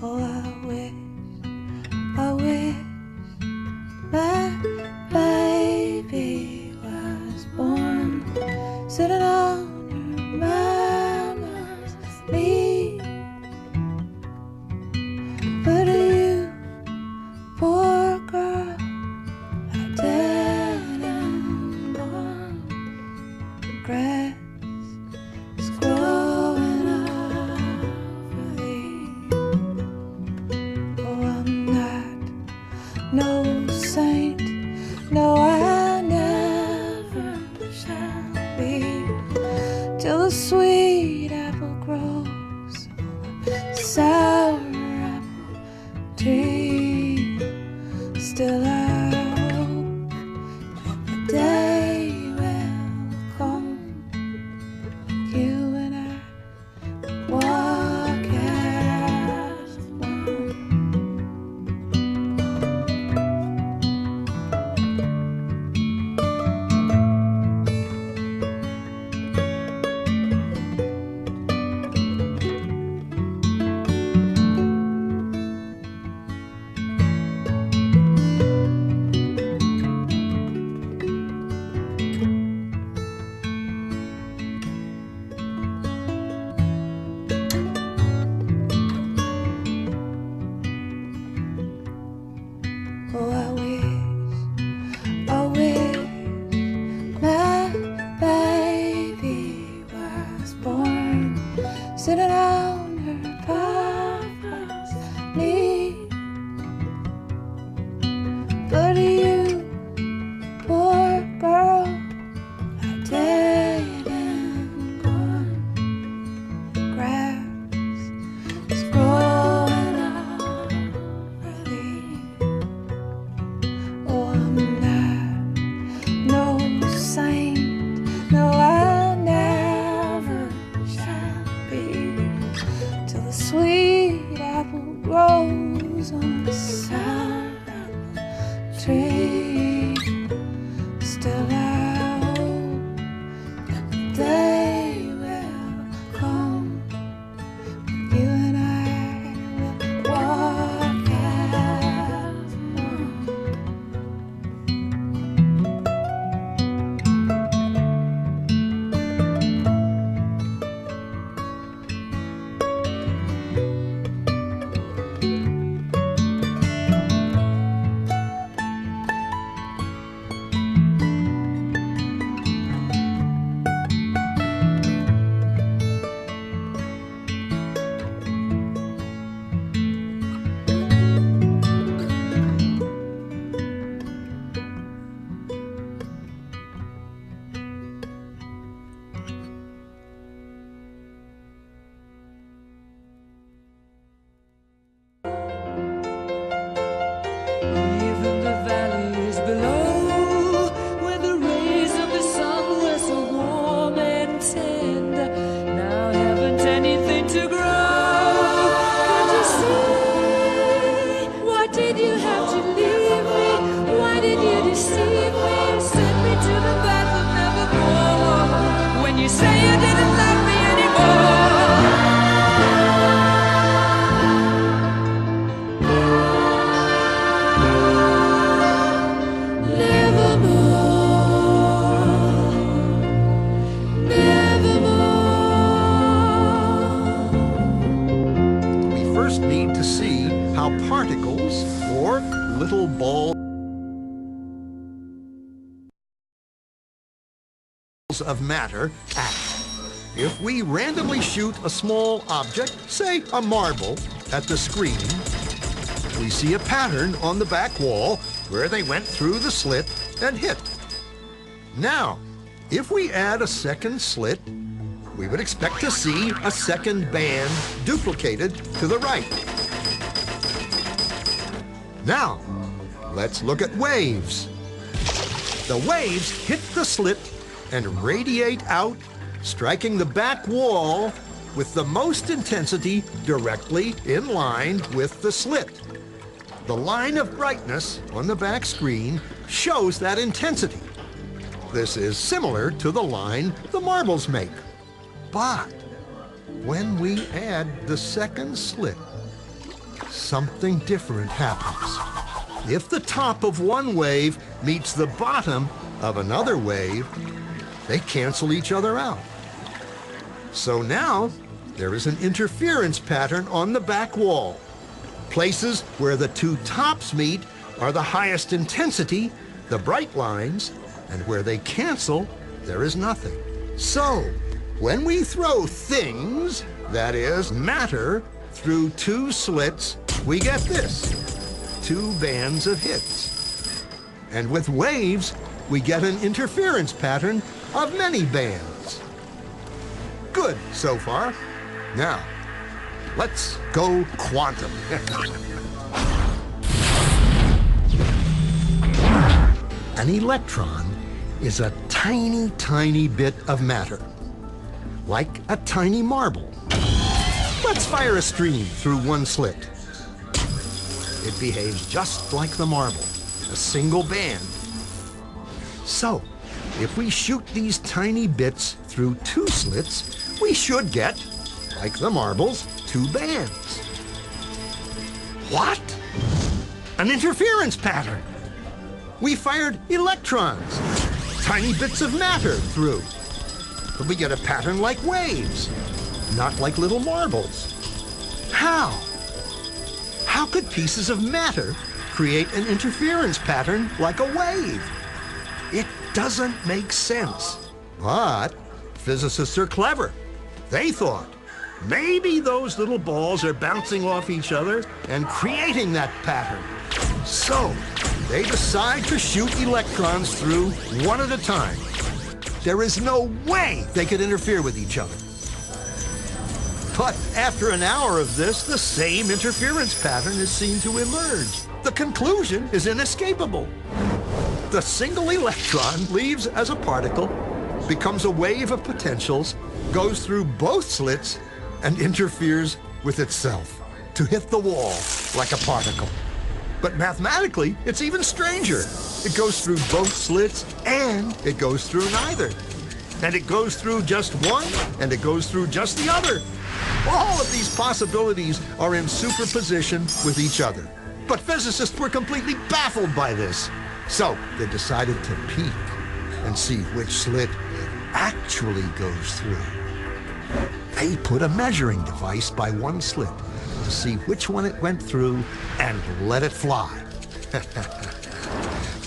Oh, I wish my baby was born sitting on her mama's knee. But you, poor girl, are dead and gone. The grass is growing over thee. Oh, I'm not no saint, no, I never shall be, till the sweet apple grows on the sour apple tree. Still I hope that the day will come when you and I walk as one. Oh, I wish my baby was born sitting on her papa's knee. But you, poor girl, are dead and gone. The grass is growing over thee. Oh, I'm not no saint, no, I never shall be, till the sweet apple grows on the sour apple tree. Still I hope that the day will come when you and I will walk as one. Even the valleys below, where the rays of the sun were so warm and tender, now haven't anything to grow. Can't you see? Why did you have to leave me? Why did you deceive me and send me to the path of nevermore? When you say you didn't love me anymore. We first need to see how particles, or little balls of matter, act. If we randomly shoot a small object, say a marble, at the screen, we see a pattern on the back wall where they went through the slit and hit. Now, if we add a second slit, we would expect to see a second band duplicated to the right. Now, let's look at waves. The waves hit the slit and radiate out, striking the back wall with the most intensity directly in line with the slit. The line of brightness on the back screen shows that intensity. This is similar to the line the marbles make. But when we add the second slit, something different happens. If the top of one wave meets the bottom of another wave, they cancel each other out. So now there is an interference pattern on the back wall. Places where the two tops meet are the highest intensity, the bright lines, and where they cancel, there is nothing. So, when we throw things, that is, matter, through two slits, we get this, two bands of hits. And with waves, we get an interference pattern of many bands. Good so far. Now, let's go quantum. An electron is a tiny, tiny bit of matter, like a tiny marble. Let's fire a stream through one slit. It behaves just like the marble, a single band. So, if we shoot these tiny bits through two slits, we should get, like the marbles, two bands. What? An interference pattern. We fired electrons, tiny bits of matter through. But we get a pattern like waves, not like little marbles. How? How could pieces of matter create an interference pattern like a wave? It doesn't make sense. But physicists are clever. They thought, maybe those little balls are bouncing off each other and creating that pattern. So, they decide to shoot electrons through one at a time. There is no way they could interfere with each other. But after an hour of this, the same interference pattern is seen to emerge. The conclusion is inescapable. The single electron leaves as a particle, becomes a wave of potentials, goes through both slits, and interferes with itself to hit the wall like a particle. But mathematically, it's even stranger. It goes through both slits, and it goes through neither. And it goes through just one, and it goes through just the other. All of these possibilities are in superposition with each other. But physicists were completely baffled by this. So they decided to peek and see which slit it actually goes through. They put a measuring device by one slit to see which one it went through and let it fly.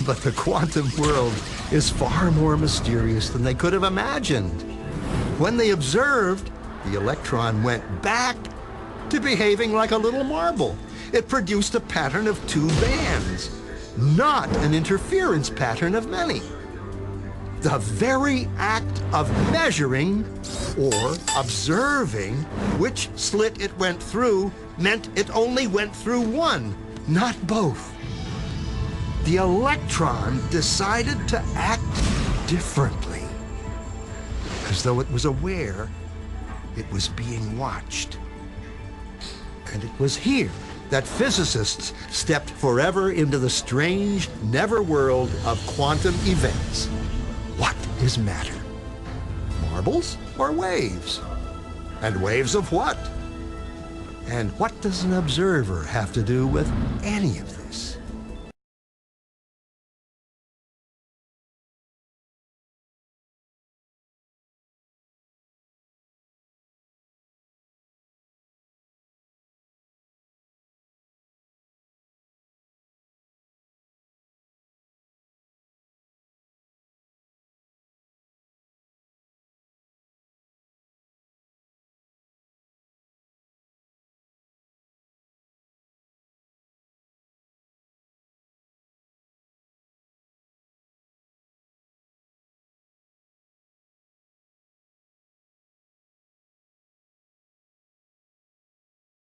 But the quantum world is far more mysterious than they could have imagined. When they observed, the electron went back to behaving like a little marble. It produced a pattern of two bands, not an interference pattern of many. The very act of measuring or observing which slit it went through meant it only went through one, not both. The electron decided to act differently, as though it was aware it was being watched. And it was here that physicists stepped forever into the strange, never world of quantum events. What is matter? Marbles or waves? And waves of what? And what does an observer have to do with any of this?